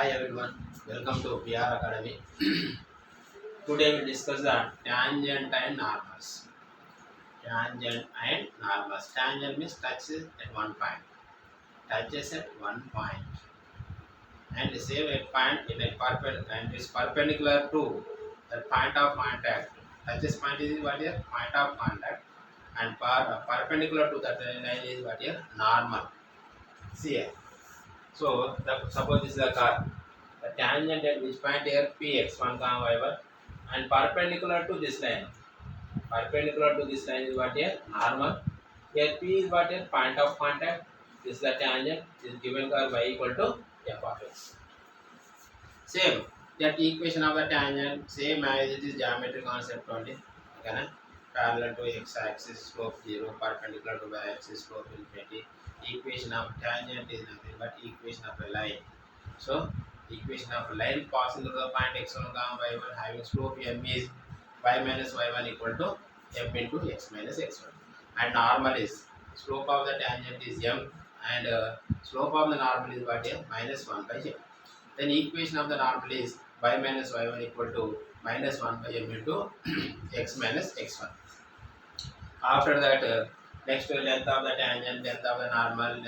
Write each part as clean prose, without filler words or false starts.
Hi everyone, welcome to PR Academy. Today we discuss the tangent and normals. Tangent and normals. Tangent means touches at one point. Touches at one point. And the same at point in a perpendicular and is perpendicular to the point of contact. Touches point is what is point of contact and perpendicular to that line is what is normal. See here. So suppose this is a car. The tangent at which point here px1 comma y1 and perpendicular to this line. Perpendicular to this line is what here normal. Here p is what here point of contact. This is the tangent. This given curve y equal to f of x. Same that equation of the tangent same as it is geometry concept only. Okay, parallel to x axis slope 0, perpendicular to y axis slope infinity. Equation of tangent is nothing but equation of a line. So equation of a line passing through the point x1 comma y1 having slope m is y minus y1 equal to m into x minus x1. And normal is slope of the tangent is m and slope of the normal is what m minus 1 by m. Then equation of the normal is y minus y1 equal to minus 1 by m into x minus x1. After that, next length of the tangent, length of the normal,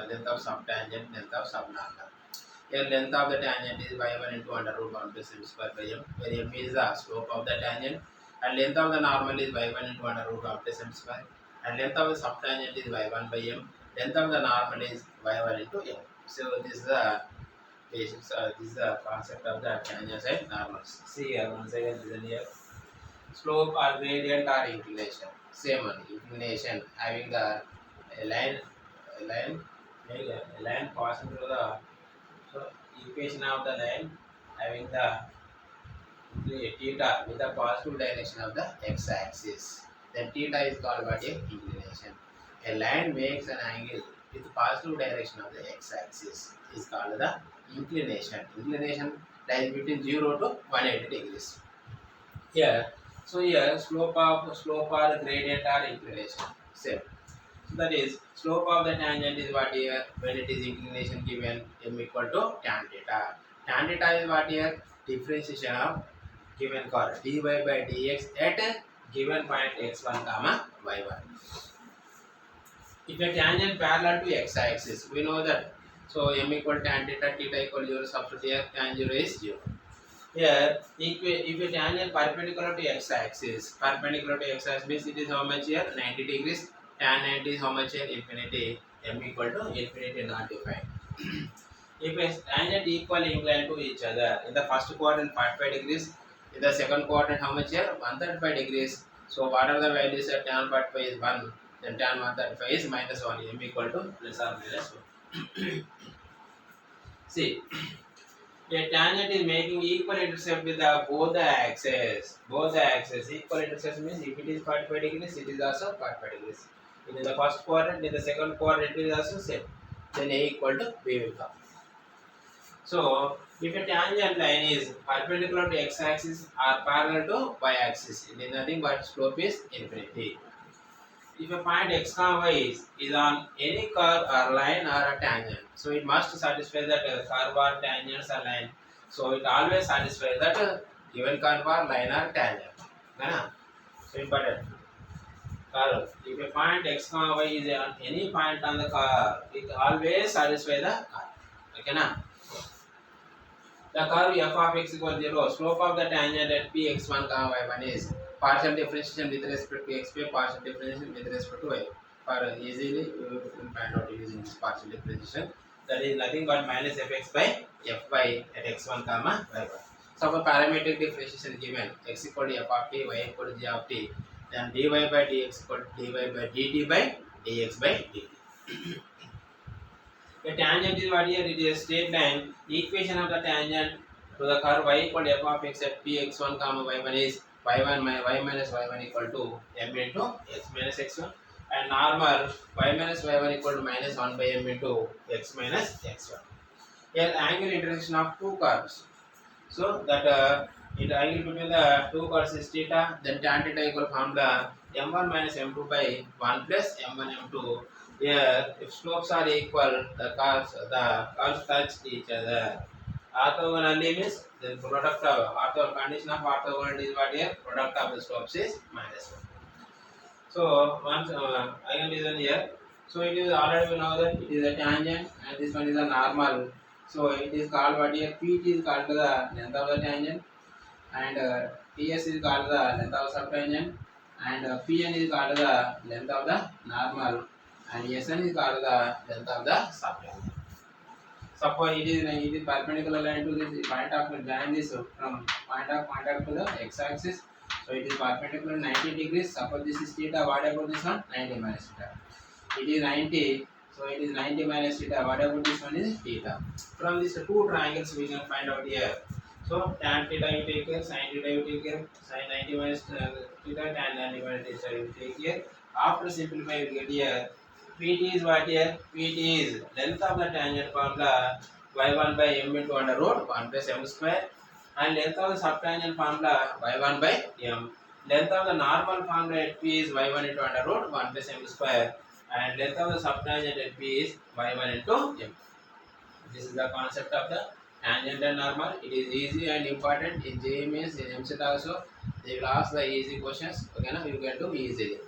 length of subtangent, length of subnormal. Here length of the tangent is y1 into under root 1 plus m square by m, where m is the slope of the tangent, and length of the normal is y1 into under root 1 plus m square, and length of the subtangent is y1 by m, length of the normal is y1 into m. So this is the basics, this is the concept of the tangents and normals. See here, once again, listen here. Slope or gradient or inclination. Same one, inclination having the a line passing through the so equation of the line having the theta with the positive direction of the x-axis. Then theta is called what a inclination. A line makes an angle with positive direction of the x-axis is called the inclination. Inclination lies between 0 to 180 degrees. Here, so here slope or gradient or inclination. Same. So that is slope of the tangent is what here when it is inclination given m equal to tan theta. Tan theta is what here differentiation of given curve dy by dx at a given point x1 comma y1. If a tangent parallel to x-axis, we know that. So m equal tan theta, theta equal 0, substitute here tan 0 is 0. Here, if a tangent perpendicular to x-axis, means it is how much here? 90 degrees. Tan 90 is how much here? Infinity. M equal to infinity not defined. If a tangent equally inclined to each other, in the first quadrant 45 degrees, in the second quadrant how much here? 135 degrees. So what are the values of tan 45 is 1, then tan 135 is minus 1. M equal to plus or minus 1. See. A tangent is making equal intercept with both the axes. Both the axes. Equal intercept means if it is 45 degrees, it is also 45 degrees. In the first quadrant, in the second quadrant, it is also same. Then A equal to B will come. So, if a tangent line is perpendicular to x-axis or parallel to y-axis, it is nothing but slope is infinity. If a point x, y is on any curve or line or a tangent, so it must satisfy that curve or tangents or line. So it always satisfies that given curve or line or tangent. So important. Curve. If a point x, y is on any point on the curve, it always satisfies the curve. Okay, na? The curve f of x equals 0. Slope of the tangent at px1, y1 is partial differentiation with respect to x by partial differentiation with respect to y. For easily you will find out using this partial differentiation. That is nothing but minus fx by fy at x1, y1. So for parametric differentiation given x equal to f of t, y equal to g of t, then dy by dx equal to dy by dt by dx by dt. A tangent is what here? It is a straight line. Equation of the tangent to the curve y equal to f of x at px1, y1 is y1 y minus y1 equal to m into x minus x1, and normal y minus y1 equal to minus 1 by m into x minus x1. Here angle intersection of two curves. So that the angle between the two curves is theta. Then tan theta equal formula m1 minus m2 by 1 plus m1 m2. Here, if slopes are equal, the curves touch each other. Orthogonally means the product of condition of orthogonality is what here? Product of the slopes is -1. So once again reason here. So it is already we know that it is a tangent and this one is a normal. So it is called what here? PT is called the length of the tangent and TS is called the length of subtangent and PN is called the length of the normal and SN is called the length of the subtangent. Suppose it is perpendicular line to this point of join this from point of contact to the x-axis. So it is perpendicular 90 degrees. Suppose this is theta. What about this one? 90 minus theta. It is 90. So it is 90 minus theta. What about this one is theta. From these two triangles we can find out here. So tan theta you take here, sin theta you take here, sin 90 minus theta, tan 90 minus theta you take here. After simplifying we get here. PT is what here? PT is length of the tangent formula y1 by m into under root 1 plus m square and length of the subtangent formula y1 by m. Length of the normal formula at P is y1 into under root 1 plus m square and length of the subtangent at P is y1 into m. This is the concept of the tangent and normal. It is easy and important in JEE means in MCET also. They will ask the easy questions. Okay, now you can do easily.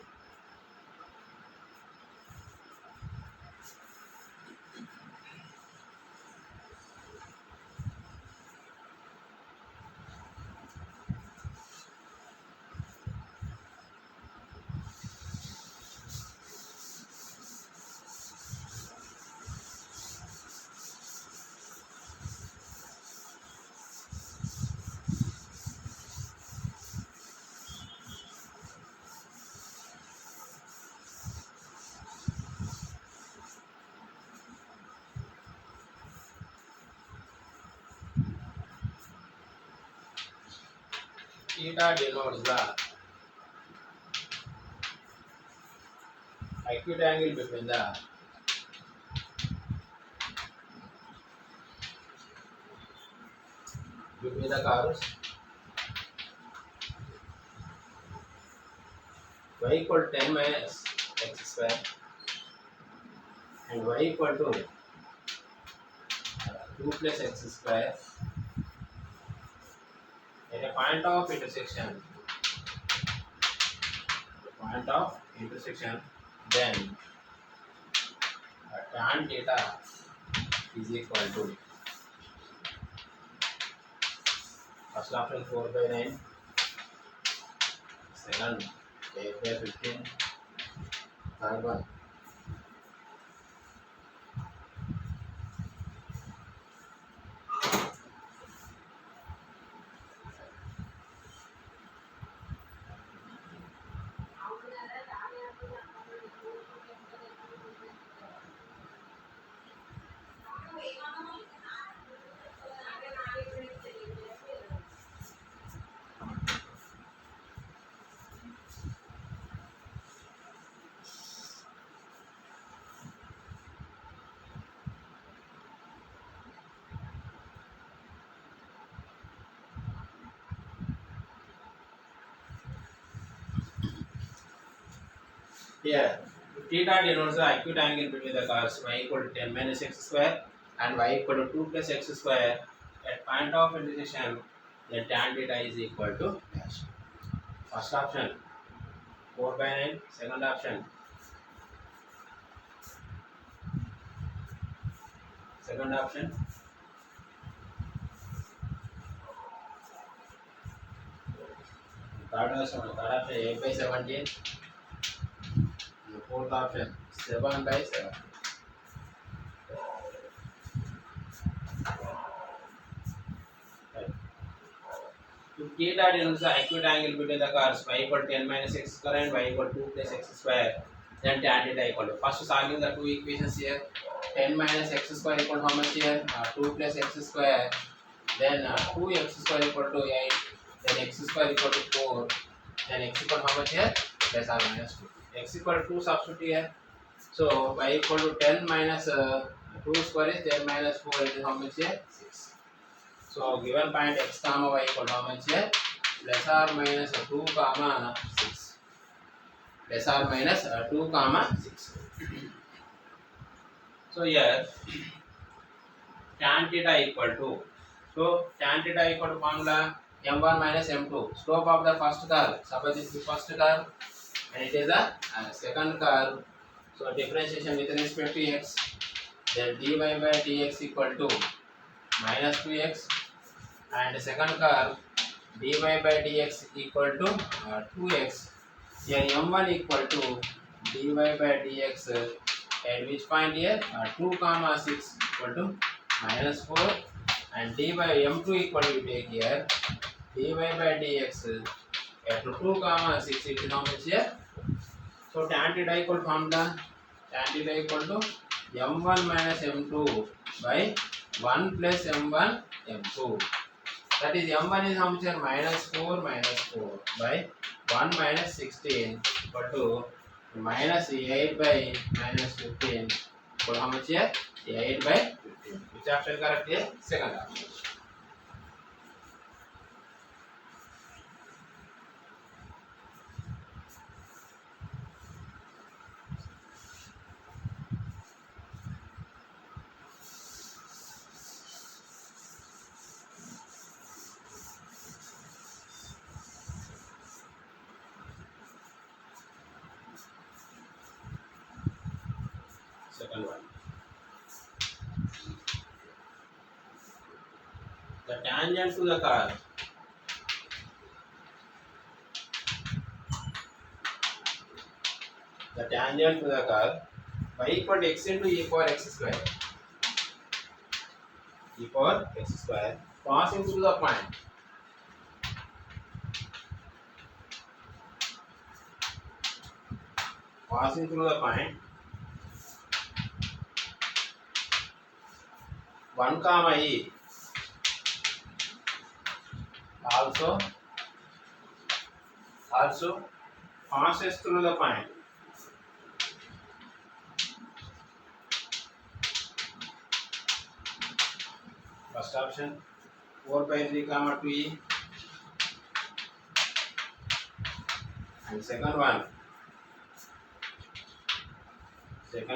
Theta denotes the acute angle between the curves y equal 10 minus x square and y equal to 2 plus x square at a point of intersection. Then tan theta is equal to first option 4 by 9, second 8 by 15, third one here. Theta denotes the acute angle between the curves y equal to 10 minus x square and y equal to 2 plus x square at point of intersection. Then tan theta is equal to dash. First option 4 by 9, second option third option 8 by 17, the fourth option 7 by 7. If theta denotes the acute angle between the curves y equal to 10 minus x square and y equal to 2 plus x square, then tan theta equal to, first solving the two equations here. 10 minus x square equal to how much here? 2 plus x square. Then 2x square equal to 8. Then x square equal to 4. Then x equal to how much here? Plus or minus 2. X equal to 2 substitute here. So y equal to 10 minus 2 square is 10 minus 4 is how much here? 6. So given point x comma y equal to how much here? Plus or minus 2 comma 6. Plus or minus 2 comma 6. So here tan theta equal to So tan theta equal to formula m1 minus m2. Slope of the first curve. Suppose this is the first curve and it is the second curve. So differentiation with respect to x. Then dy by dx equal to minus 2x, and second curve dy by dx equal to 2x. Here m1 equal to dy by dx at which point here 2 comma 6 equal to minus 4, and dy by m2 equal to take here dy by dx at 2 comma 6 it is how much here. So tan theta equal to formula tan theta equal to m1 minus m2 by 1 plus m1 m2. That is m1 is how much here minus 4 by 1 minus 16 equal to minus 8 by minus 15 equal to how much here 8 by 15. Which option correct here? Second option. Second one. The tangent to the curve. The tangent to the curve y equal to x into e power x square. E power x square passing through the point. Passing through the point 1 comma e also passes through the point. First option 4 by 3 comma 2e, and second one 2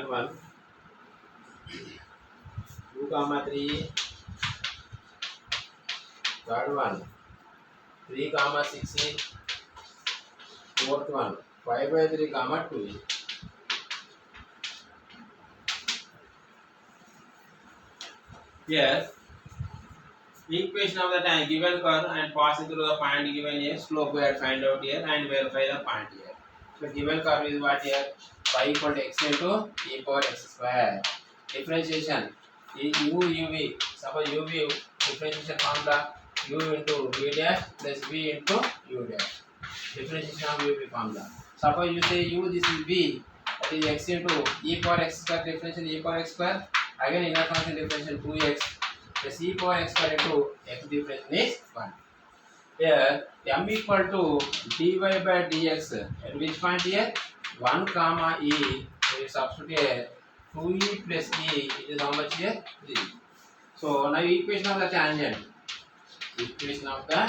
comma 3e, third one 3 comma 6e, fourth one 5 by 3 comma 2e. Here equation of the time given curve and passing through the point given here, slope we have find out here and verify the point here. So given curve is what here y equal to x into e power x square. Differentiation uv. Suppose uv differentiation formula u into v dash plus v into u dash. Differentiation of uv formula. Suppose you say u, this is v, that is x into e power x square, differentiation e power x square. Again inner function differentiation 2x plus e power x square into x differentiation is 1. Here m equal to dy by dx at which point here 1 comma e, so you substitute here 2e plus e, it is how much here 3. So now equation of the tangent. Equation of the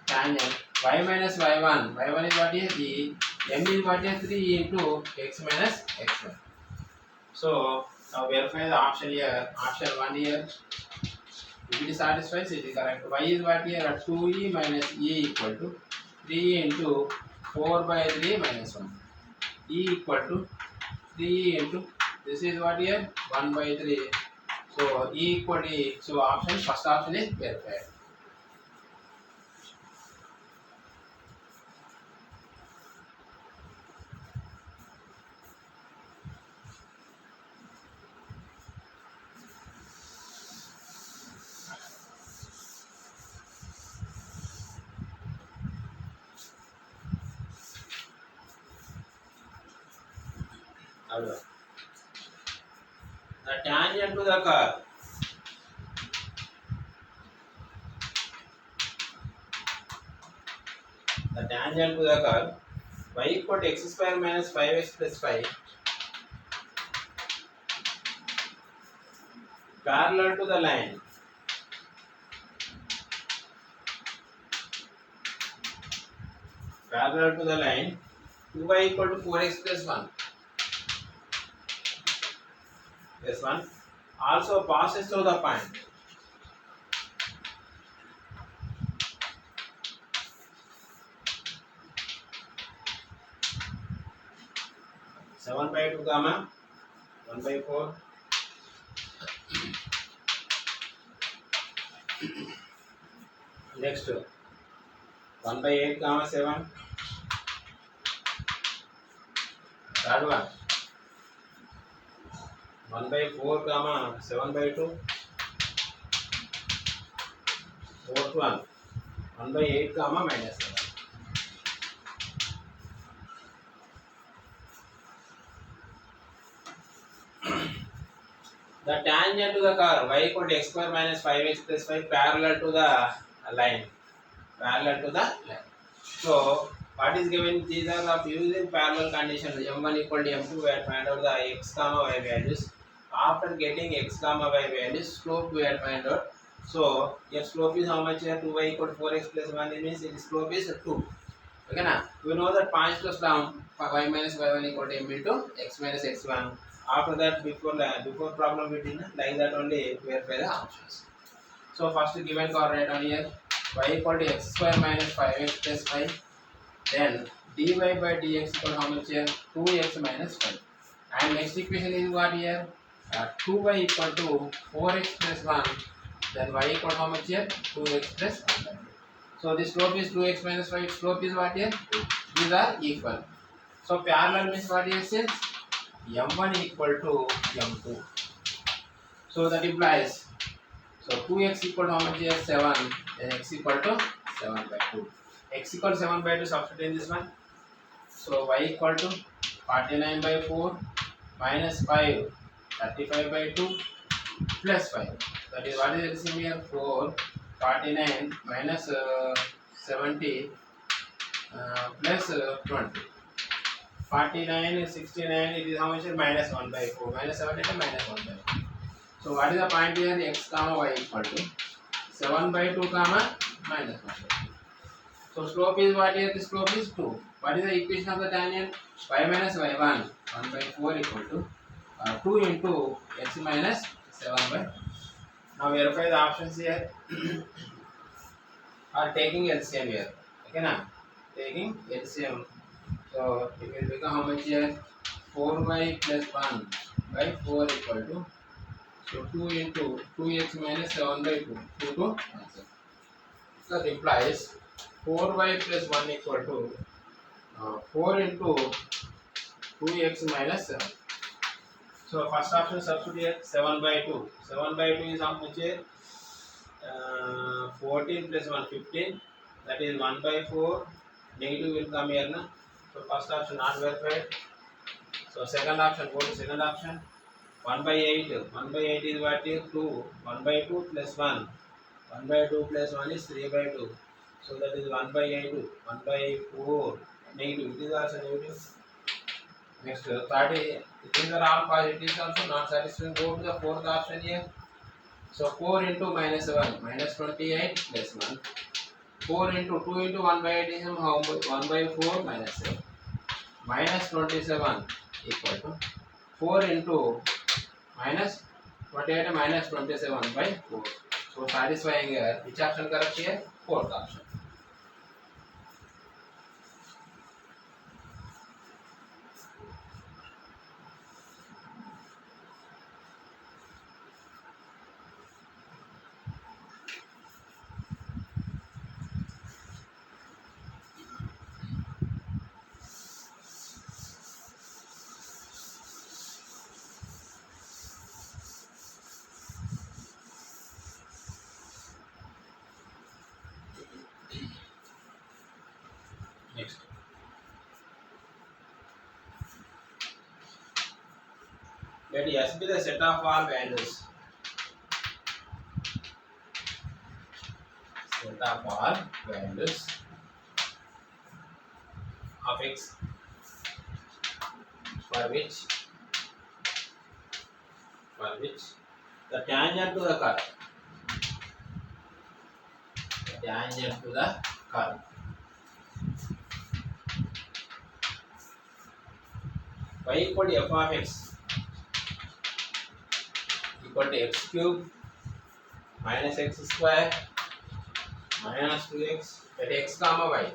tangent y minus y1. Y1 is what here e, m is what here 3 into x minus x1. So now verify the option here. Option 1 here. If it is satisfied, it is correct. Y is what here 2e minus e equal to 3 into 4 by 3 minus 1. E equal to 3 into this is what here 1 by 3. So E equal to E. So option first option is verified. The tangent to the curve. The tangent to the curve y equal to x square minus 5x plus 5 parallel to the line. Parallel to the line 2y equal to 4x plus 1. This one also passes through the point. 7 by 2 comma 1 by 4. Next 1 by 8 comma 7. Third one 1 by 4 comma 7 by 2. Fourth one 1 by 8 comma minus 7. The tangent to the curve y equal to x square minus 5x plus 5 parallel to the line. Parallel to the line. So, what is given? These are of using parallel conditions. M1 equal to M2, we have find out the x comma y values. After getting x comma y values, slope we have find out. So, your slope is how much here? 2y equal to 4x plus 1. It means its slope is 2. Okay, now we know that points to down y minus y1 equal to m into x minus x1. After that, before problem we did like that only verify the options. So first given coordinate on here y equal to x square minus 5x plus 5. Then dy by dx equal to how much here? 2x minus 5. And next equation is what here? 2y equal to 4x plus 1. Then y equal to how much here? 2x plus 1. So the slope is 2x minus 5. Slope is what here? 2. These are equal. So parallel means what here says? M1 equal to M2. So that implies, so 2x equal to how much here? 7. Then x equal to 7 by 2. X equal to 7 by 2, substitute in this one. So y equal to 49 by 4 minus 5, 35 by 2 plus 5. That is what is the LCM here? 4, 49 minus 70 plus 20. 49 is 69, it is how much? Minus 1 by 4. Minus 7 is minus 1 by 4. So what is the point here? X comma y equal to 7 by 2 comma minus 1 by 2. So slope is what here? The slope is 2. What is the equation of the tangent? Y minus y1 1 by 4 equal to 2 into x minus 7 by 2. Now verify the options here. Are taking LCM here. Okay now? Taking LCM. So it will become how much here? 4y plus 1 by 4 equal to, so 2 into 2x minus 7 by 2. 2 to answer. That implies 4y plus 1 equal to 4 into 2x minus 7. So first option substitute here 7 by 2. 7 by 2 is how much here? 14 plus 1 15. That is 1 by 4. Negative will come here na. So first option not verified. So second option, go to second option. 1 by 8. 1 by 8 is what is 2. 1 by 2 plus 1. 1 by 2 plus 1 is 3 by 2. So that is 1 by 8. 1 by 4. Negative. It is also negative. Next 30. These are all positives also not satisfying. Go to the fourth option here. So 4 into minus 1. Minus 28 plus 1. 4 into 2 into 1 by 8 is how much? 1 by 4 minus 7. Minus 27 equal to 4 into minus 28 minus 27 by 4. So satisfying here. Which option correct here? Fourth option. Next. Let S be the set of all values. Set of all values of x for which the tangent to the curve. The tangent to the curve. Y equal to f of x equal to x cube minus x square minus 2x at x comma y.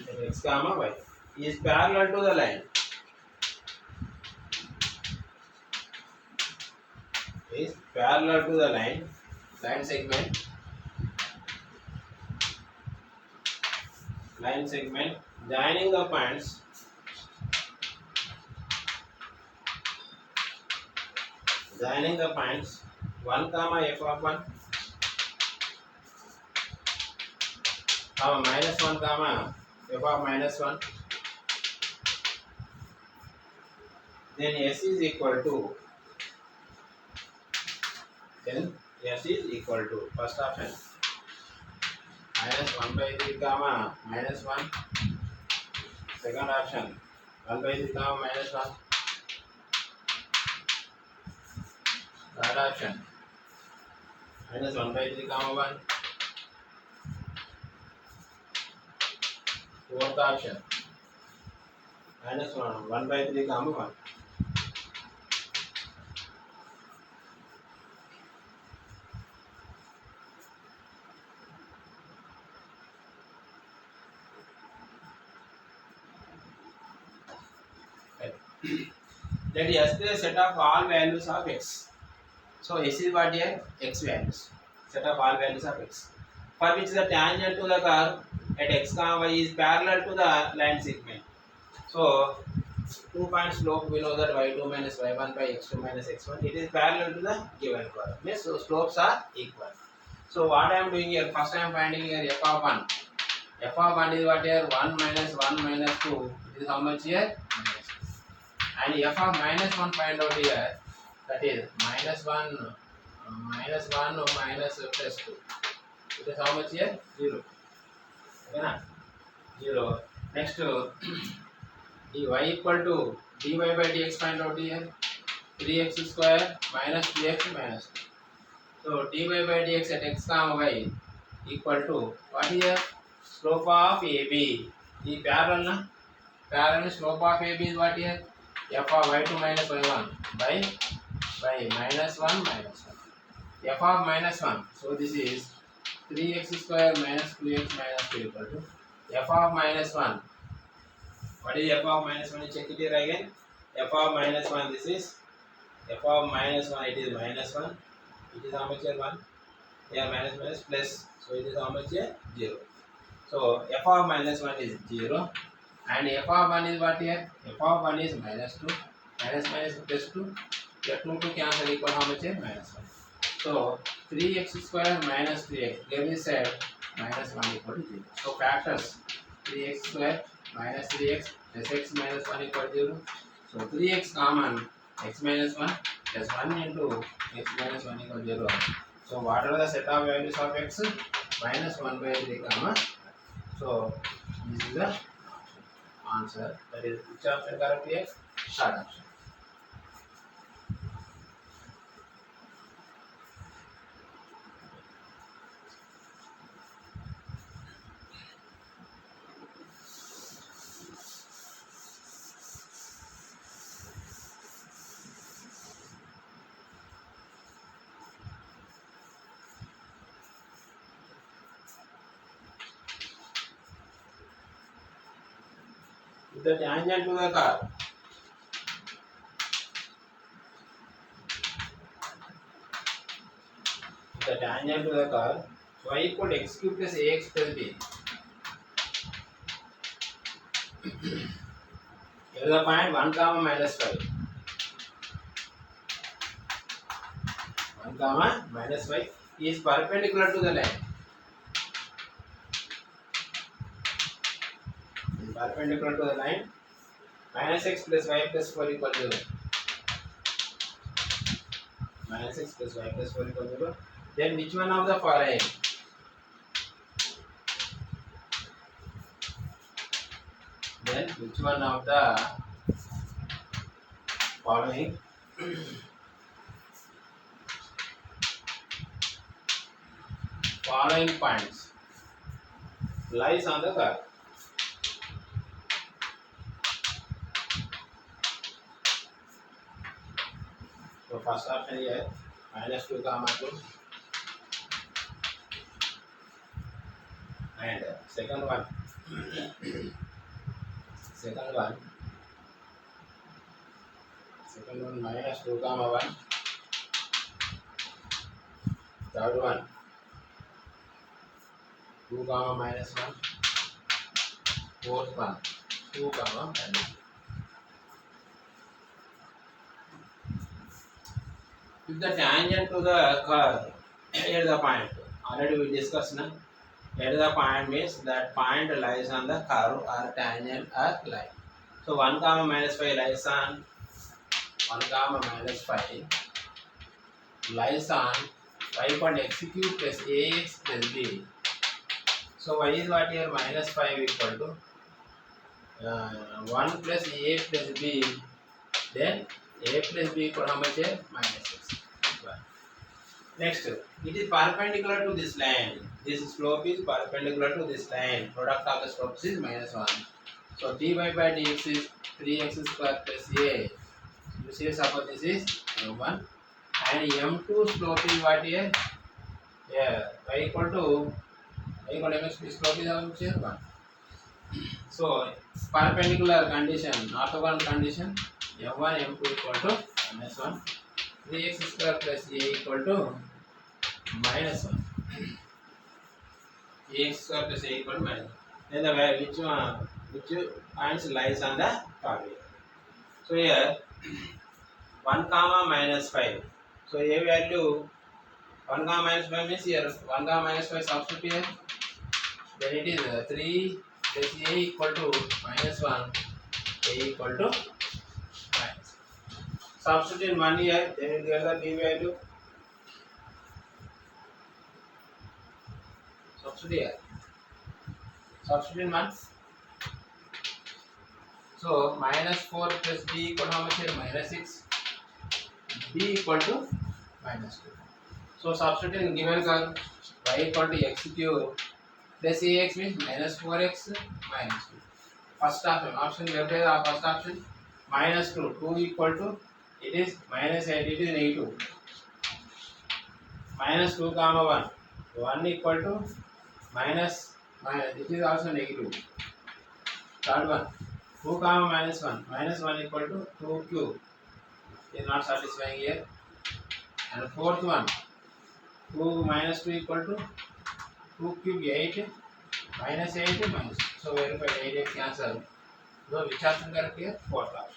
At x comma y is parallel to the line. is parallel to the line segment, joining the points 1 comma f of 1 comma minus 1 comma f of minus 1. Then s is equal to first option minus 1 by 3 comma minus 1. Second option 1 by 3 comma minus 1. Third option minus 1 by 3 comma 1. Fourth option minus 1 by 3 comma 1. Let S be a set of all values of x. So S is what here? X values. Set of all values of x. For which the tangent to the curve at x comma y is parallel to the line segment. So 2 point slope below that y2 minus y1 by x2 minus x1. It is parallel to the given curve. Means so slopes are equal. So what I am doing here? First I am finding here f of 1. F of 1 is what here? 1 minus 2. It is how much here? Minus 2. And f of minus 1 find out here. That is minus 1 minus plus 2. It is how much here? 0. Okay, na? 0. Next dy equal to dy by dx find out here. 3x square minus 2x minus 2. So dy by dx at x comma y equal to what here? Slope of AB. The parallel na? Parallel slope of AB is what here? F of y2 minus y1 by minus 1 minus 1. F of minus 1. So this is 3x square minus 2x minus 2 equal to f of minus 1. What is f of minus 1? Check it here again. F of minus 1. This is f of minus 1. It is minus 1. It is how much here? 1. Here minus plus. So it is how much here? 0. So f of minus 1 is 0. And f of 1 is what here? F of 1 is minus 2. Minus plus 2. Here 2 to cancel equal how much here? Minus 1. So 3x square minus 3x. Give me said minus 1 equal to 0. So factors 3x square minus 3x plus x minus 1 equal to 0. So 3x common x minus 1 plus 1 into x minus 1 equal to 0. So what are the set of values of x? Minus 1 by 3 comma. So this is the answer. That is which option correct here? Third option. The tangent to the curve. The tangent to the curve y equal to x cube plus ax plus b. Here is the point 1 comma minus 5. 1 comma minus 5 is perpendicular to the line. Perpendicular to the line. Minus x plus y plus 4 equal to 0. Minus x plus y plus 4 equal to 0. Then which one of the following? Then which one of the following points lies on the curve? So first option here minus 2 comma 2 and second one minus 2 comma 1 Third one, 2 comma minus 1. Fourth one, 2 comma minus 1. If the tangent to the curve at the point, already we discussed now. At the point means that point lies on the curve or tangent or line. So 1 comma minus 5 lies on 1 comma minus 5 lies on y point x cube plus ax plus b. So y is what here? Minus 5 equal to 1 plus a plus b. Then a plus b equal how much here? Minus 6. Next, it is perpendicular to this line. This slope is perpendicular to this line. Product of the slopes is minus 1. So dy by dx is 3x square plus a. You see, suppose this is m1 and m2 slope is what here? Yeah, y equal to mx, slope is how much here? 1. So perpendicular condition, orthogonal condition, m1 m2 equal to minus 1. 3x square plus a equal to minus 1. Ax square plus a equal to minus 1. Then the value which points lies on the target. So here 1 comma minus 5. So a value 1 comma minus 5 means here 1 comma minus 5 substitute here. Then it is 3 plus a equal to minus 1. A equal to minus. Substitute in 1 here. Then it gives the b value. Substitute here. Substitute in 1. So minus 4 plus b equal to how much here? Minus 6. B equal to minus 2. So substitute in given curve y equal to x cube plus ax means minus 4x minus 2. First option left is our first option. Minus 2. 2 equal to, it is minus 8, it is negative. Minus 2 comma 1. 1 equal to minus, it is also negative. Third one, 2 comma minus 1. Minus 1 equal to 2 cube. It is not satisfying here. And fourth one, 2 minus 2 equal to 2 cube 8. Minus 8 minus 2. So verify 8 cancel. So which option correct here? Fourth option.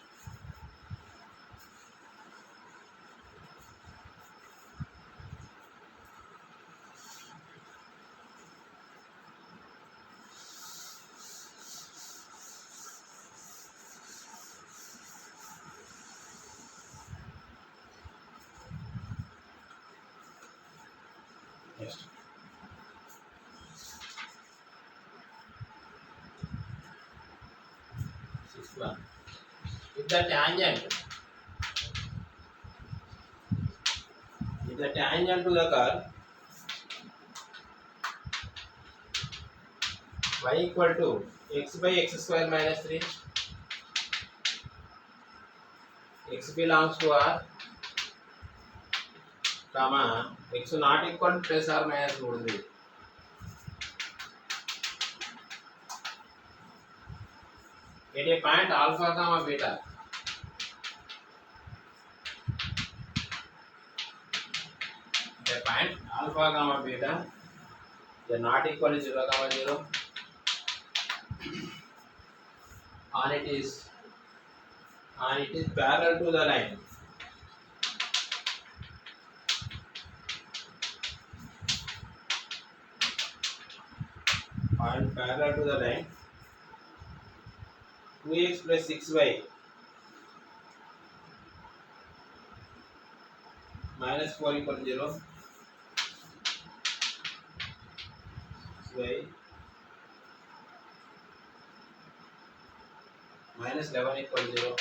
Next. Sixth one. If the tangent to the curve y equal to x by x square minus 3, x belongs to R, comma x not equal to plus or minus 3. At a point alpha comma beta, at a point alpha comma beta, they are not equal to 0 comma 0, and it is parallel to the line. And parallel to the line, 2x plus 6y minus 4 equal to 0. 6y minus 11 equal to 0.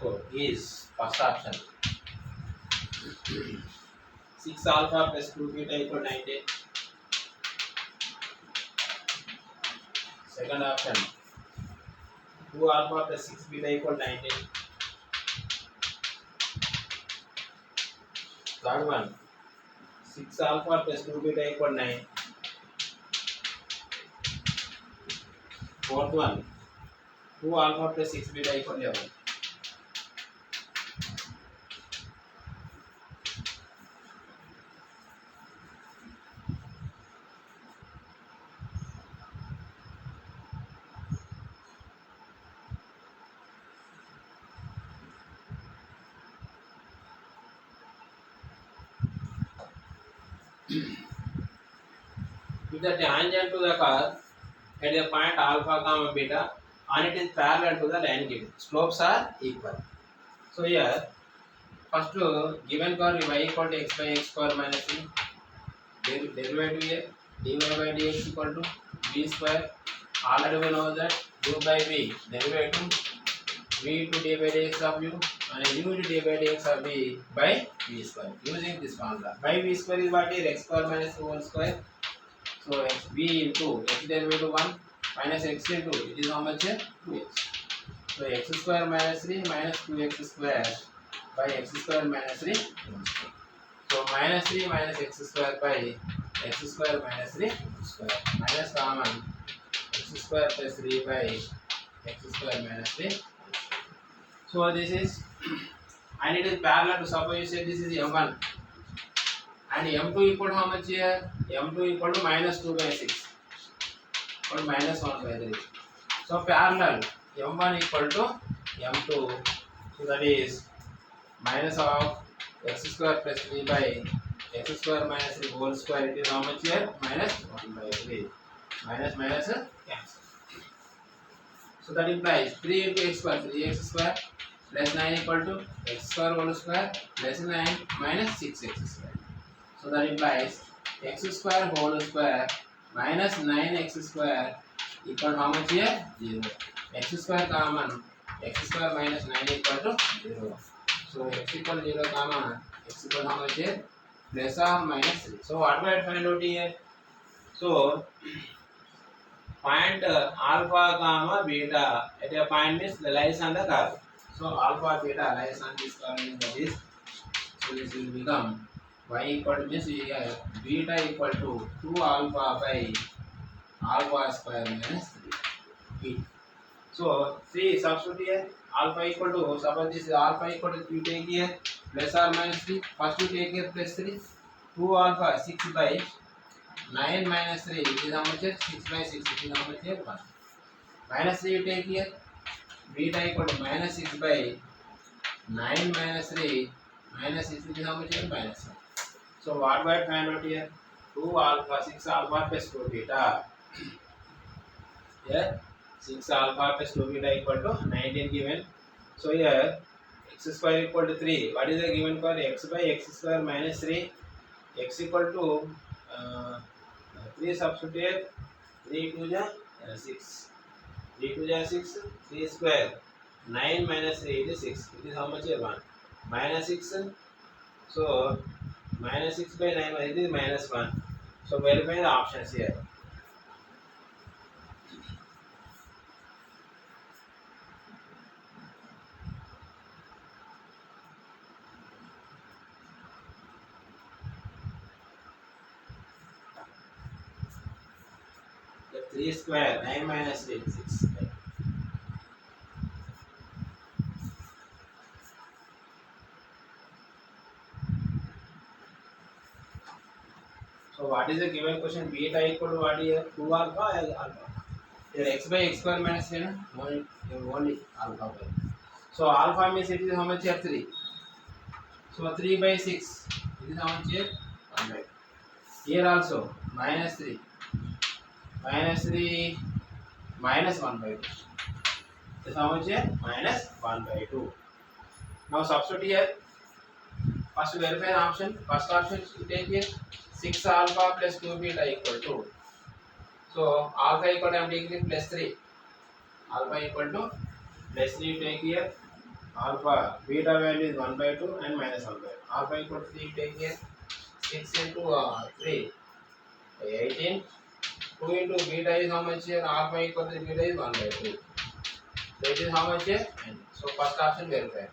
So is first option. 6 alpha plus 2 beta equal 19. Second option, 2 alpha plus 6 beta equal 19. Third one, 6 alpha plus 2 beta equal 9. Fourth one, 2 alpha plus 6 beta equal 11. if the tangent to the curve at the point alpha comma beta and it is parallel to the line given, slopes are equal. So here first given curve y equal to x by x square minus 3, derivative here dy by dx equal to b square. Already we know that u by v derivative v to d by dx of u and u to d by dx of v by v square. Using this formula, by v square is what is x square minus 2 whole square. So x v into x derivative 1 minus x into it is how much here? 2x. So x square minus 3 minus 2x square by x square minus 3. So minus 3 minus x square by x square minus 3 square minus common x square plus 3 by x square minus 3. So this is and it is parallel to, suppose you say this is m1 and m2 equal to how much here? m2 equal to minus 2 by 6 or minus 1 by 3. So parallel m1 equal to m2, so that is minus of x square plus 3 by x square minus 3 whole square. It is how much here? Minus 1 by 3. Minus minus cancel. So that implies 3 into x square, 3x square plus 9 equal to x square whole square plus 9 minus 6x square. So that implies x square whole square minus 9x square equal to how much here? 0. X square common, x square minus 9 equal to 0. So x equal 0 comma x equal how much here? Plus or minus 3. So what do I find out here? So point alpha comma beta at a point means the lies on the curve. So alpha beta lies on this curve, that is, so this will become y equal to means beta equal to 2 alpha by alpha square minus 3. So see, substitute here alpha equal to, suppose this is alpha equal to, you take here plus or minus 3. First you take here plus 3. 2 alpha 6 by 9 minus 3, it is how much here? 6 by 6, it is how much here? 1. Minus 3 you take here, beta equal to minus 6 by 9 minus 3 minus 6, it is how much here? Minus 1. So what do I find out here? 2 alpha 6 alpha plus 2 beta. Here 6 alpha plus 2 beta equal to 19 given. So here x square equal to 3. What is the given for x by x square minus 3? X equal to 3 substitute, 3 to the 6. 3 to the 6, 3 square. 9 minus 3 is 6. It is how much here? 1. Minus 6. So minus 6 by 9 it is minus 1. So verify the options here. The 3 square, 9 minus 3 is 6. So what is the given question? Beta equal to what here? 2 alpha or alpha? Here x by x square minus 3, only alpha by. So alpha means it is how much here? 3. So 3 by 6, it is how much here? 1 by 2. Here also minus 3. Minus 3 minus 1 by 2. This is how much here? Minus 1 by 2. Now substitute here. First verify an option. First option you take here 6 alpha plus 2 beta equal to. So alpha equal to I am taking plus 3. Alpha equal to plus 3 you take here. Alpha beta value is 1 by 2 and minus 1 by 2. Alpha equal to 3 you take here. 6 into 3 18. 2 into beta is how much here? Alpha equal to beta is 1 by 2. So it is how much here? So first option verify.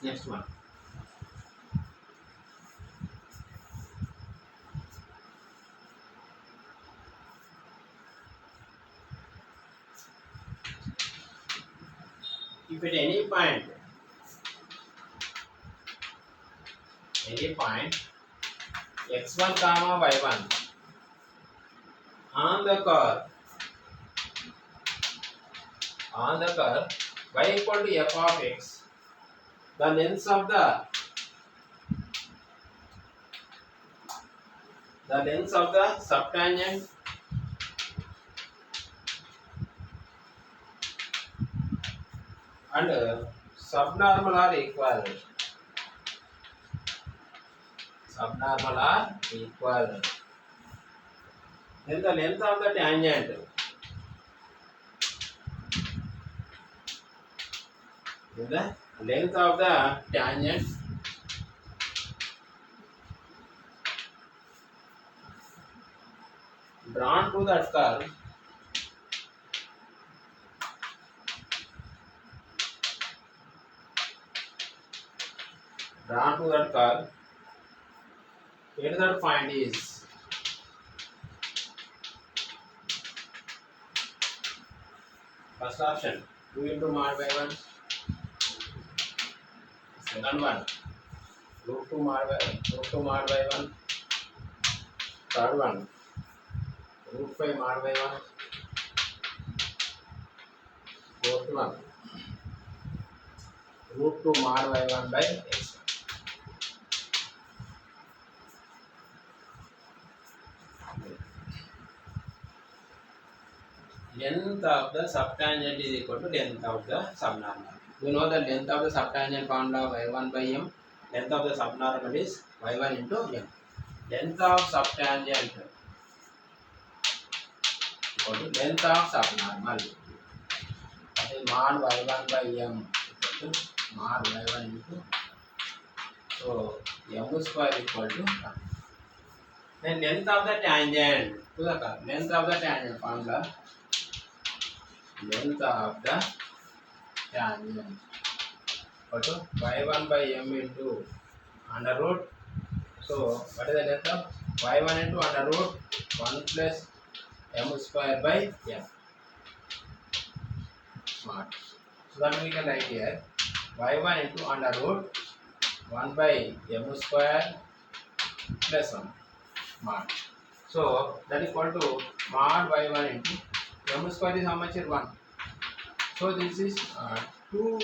Next one. If at any point x1 comma y1 on the curve y equal to f of x, the length of the subtangent and subnormal are equal. Then the length of the tangent drawn to that curve here that point is first option 2 into mod by 1, second one root 2 mod by 1, third one root 5 mod by 1, fourth one root 2 mod by 1 by x1. Length of the subtangent is equal to length of the subnormal. We know the length of the subtangent formula y1 by m. Length of the subnormal is y1 into m. Length of subtangent equal to length of subnormal. That is mod y1 by m equal to mod y1 into, so m square equal to 1. Then length of the tangent to the curve. Length of the tangent formula. Length of the tangent equal to y1 by m into under root. So what is the length of y1 into under root 1 plus m square by m. Smart. So that we can write here y1 into under root 1 by m square plus 1. Smart. So that is equal to mod y1 into m square is how much here? 1. So this is 2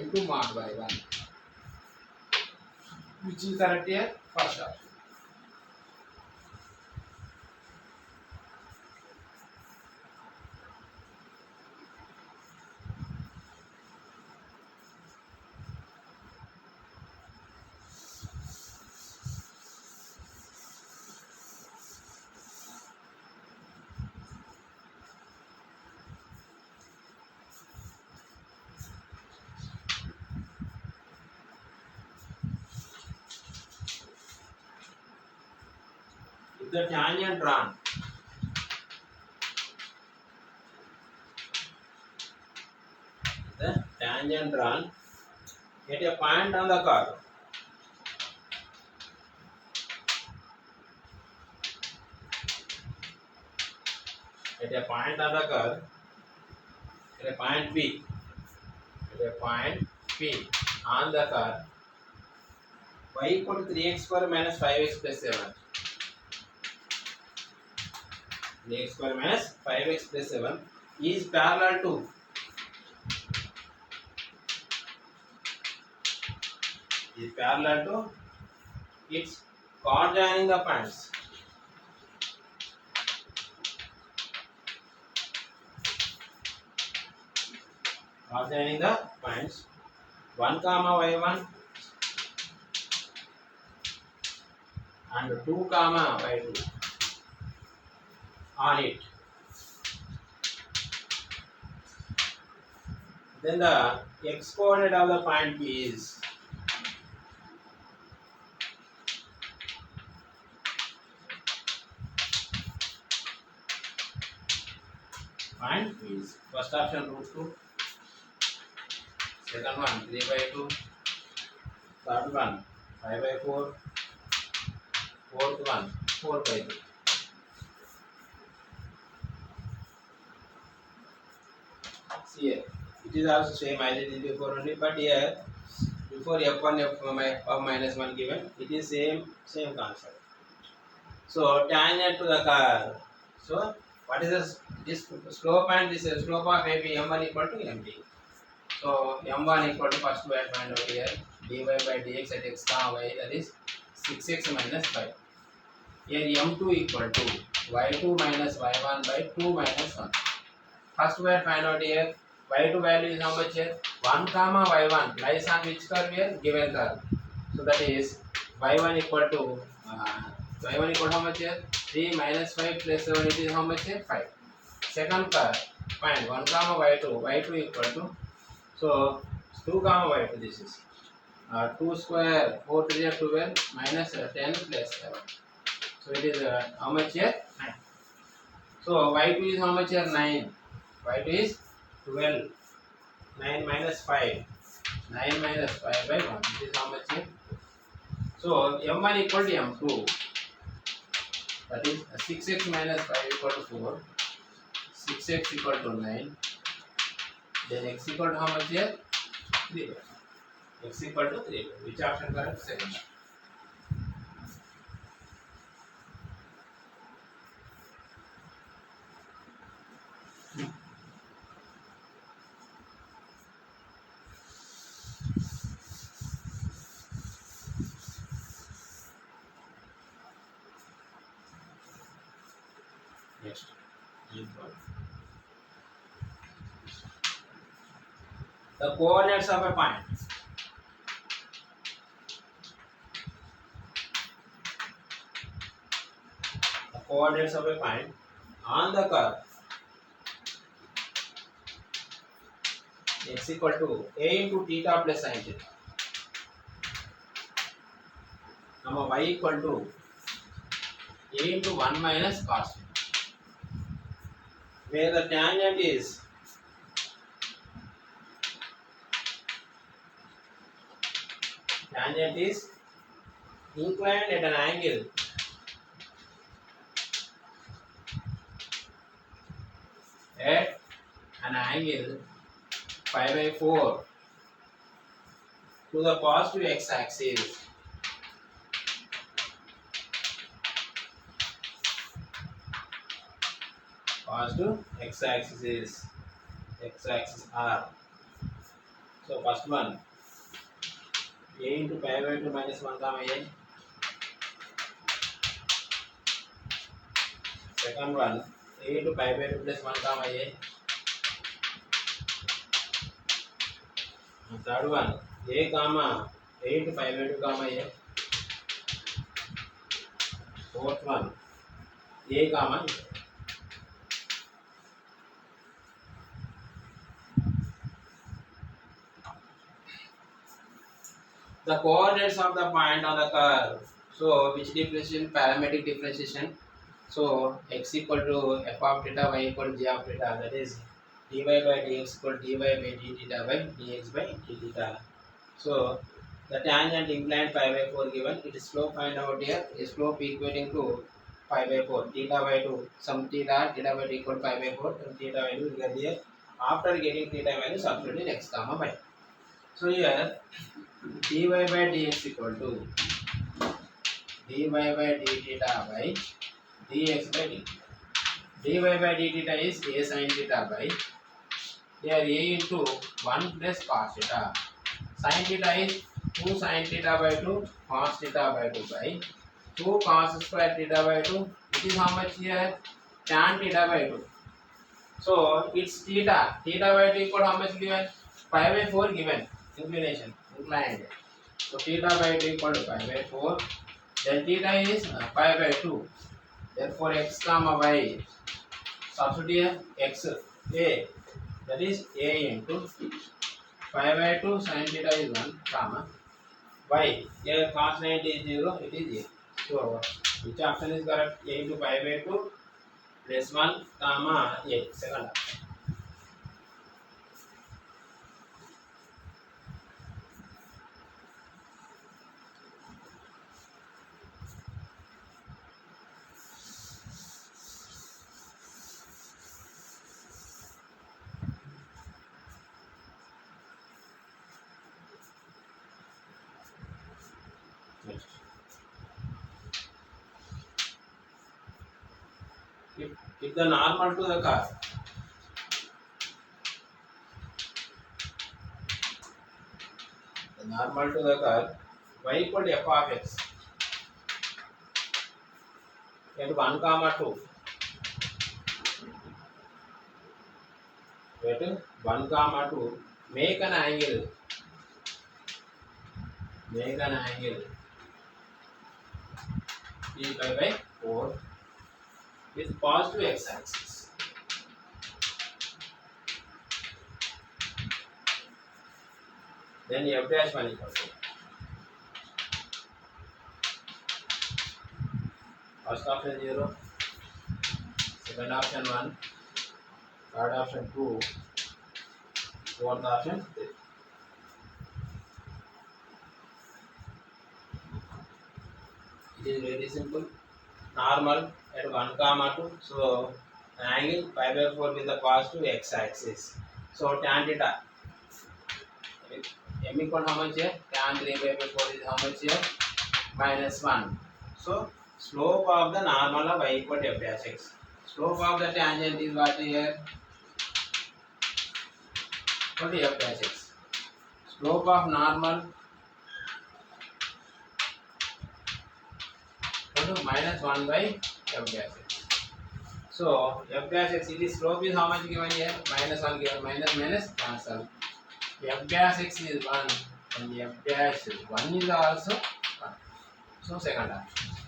into mod by 1. Which is correct here? First option. The tangent drawn at a point on the curve at a point P on the curve y equal to 3x square minus 5x plus 7. 3x square minus 5x plus 7 is parallel to its chord joining the points. Chord joining the points 1 comma y1 and 2 comma y2 on it. Then the x coordinate of the point P is first option root 2, second one 3 by 2, third one 5 by 4, fourth one 4 by 2. See here, it it is also same as it is before only, but here before f1 f minus 1 given, it is same concept. So tangent to the curve. So what is this slope, and this slope of AB m1 equal to md. So m1 equal to, first we find out here, dy by dx at x comma y, that is 6x minus 5. Here m2 equal to y2 minus y1 by 2 minus 1. First we find out here, y2 value is how much here? 1 comma y1 lies on which curve here? Given curve. So that is y1 equal to y1 equal to how much here? 3 minus 5 plus 7, it is how much here? 5. Second curve, find 1 comma y2 equal to, so 2 comma y2, this is 2 square 4 to the 12 minus 10 plus 7. So it is how much here? 9. So y2 is how much here? 9. y2 is 12. 9 minus 5. 9 minus 5 by 1. This is how much here? So m1 equal to m2. That is 6x minus 5 equal to 4. 6x equal to 9. Then x equal to how much here? 3. X equal to 3. Which option correct? Second. Next. The coordinates of a point. The coordinates of a point on the curve x equal to a into theta plus sin theta, comma y equal to a into 1 minus cos theta, where the tangent is inclined at an angle pi by 4 to the positive x axis. Positive x axis is x axis r. So first one, a into pi by 2 minus 1 comma a. Second one, a into pi by 2 plus 1 comma a. And third one, a comma a into pi by 2 comma a. Fourth one, a comma a. The coordinates of the point on the curve. So which differentiation? Parametric differentiation. So x equal to f of theta, y equal to g of theta. That is dy by dx equal to dy by d theta by dx by d theta. So the tangent inclined pi by 4 given. It is slope find out here. Is slope equating to pi by 4. Theta by 2. Some theta by 2 equal to pi by 4. And theta value will get here. After getting theta value, substitute in x comma y. So here dy by dx equal to dy by d theta by dx by d. Dy by d theta is a sin theta by, here a into 1 plus cos theta. Sin theta is 2 sin theta by 2 cos theta by 2 by 2 cos square theta by 2. It is how much here? Tan theta by 2. So it's theta by 2 equal to how much given? Pi by 4 given. Inclination, inclined. So theta by 2 equal to pi by 4. Then theta is pi by 2. Therefore x comma y, substitute here x a, that is a into pi by 2 sin theta is 1 comma y, here cos 90 is 0, it is a. So which option is correct? A into pi by 2 plus 1 comma a, second option. If the normal to the curve, the normal to the curve, y equal to f of x at 1 comma 2, at 1 comma 2, make an angle p pi by 4 with positive x axis. Then f dash 1 equal to first option 0, second option 1, third option 2, fourth option 3. It is very simple. Normal at 1 comma 2. So angle pi by 4 with the positive x axis. So tan theta. M equal how much here? Tan 3 pi by 4 is how much here? -1. So slope of the normal of y equal to f dash x. Slope of the tangent is what here? Equal to f dash x. Slope of normal equal to -1 by f dash x. So f dash x, it is slope is how much given here? -1 given, minus cancel. F dash x is 1 and f dash 1 is also 1. So second option.